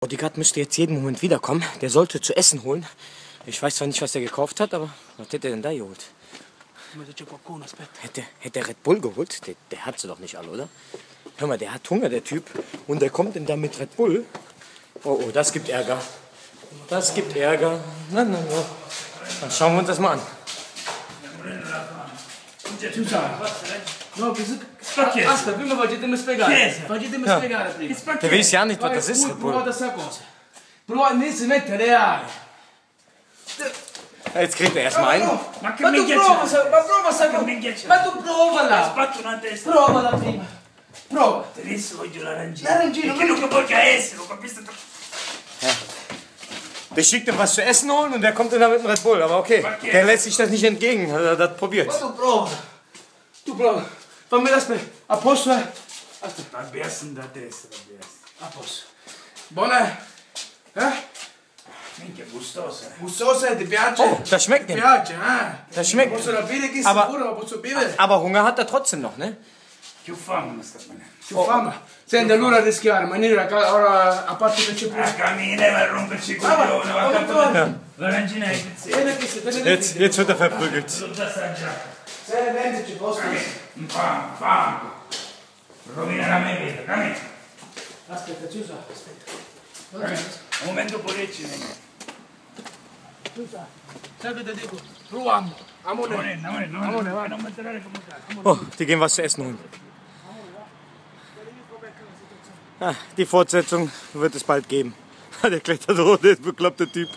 Bodyguard müsste jetzt jeden Moment wiederkommen. Der sollte zu essen holen. Ich weiß zwar nicht, was er gekauft hat, aber was hätte er denn da geholt? Hätte er Red Bull geholt? Der hat sie doch nicht alle, oder? Hör mal, der hat Hunger, der Typ. Und der kommt denn da mit Red Bull? Oh, das gibt Ärger. Das gibt Ärger. Na. Dann schauen wir uns das mal an. Aspetta, prima fatemi spiegare. Fatemi spiegare prima. Der weiß ja nicht, was das ist, Red Bull. Prova questa cosa. Prova a si mette reale. Jetzt kriegt er erstmal ein. Ma tu prova sta cosa. Ma tu provala. Spatto una testa. Provala prima. Prova. Adesso voglio l'arancino. L'arancino. Perché non capisco essere, non capisco. Der schickt ihm was zu essen holen und der kommt dann mit dem Red Bull. Aber okay, der lässt sich das nicht entgegen. Hat er das probiert. Ma tu prova. Tu prova. Fammi l'aspetta. A posto, eh? Aspetta. Va bessen da testa, va bessen. A posto. Buona? Minchia, gustosa. Gustosa, ti piace? Oh, das schmeckt Ti ihm. piace, eh? Das schmeckt. Posso capire che Aber- sicuro, ma posso bere? Aber Hunger hat er trotzdem noch, ne? Che fame non sta bene. C'ho fame. Senti, allora rischiare, ma ora a parte che c'è pure. Cammina, va a romperci il coglione, va a cantare. L'arancina è pezzetto. Jetzt wird er verprügelt. Tutto assaggiato. Se ne vende ci posso. Fame. Rovina la mia vita, cammina. Aspetta, ci usa, aspetta. Un momento porecci. Sai che ti dico? Proviamo. Amore. Amore, va, non mettere come cazzo. Oh, die gehen was zu essen holen. Die Fortsetzung wird es bald geben. Der klettert hoch, der bekloppte Typ.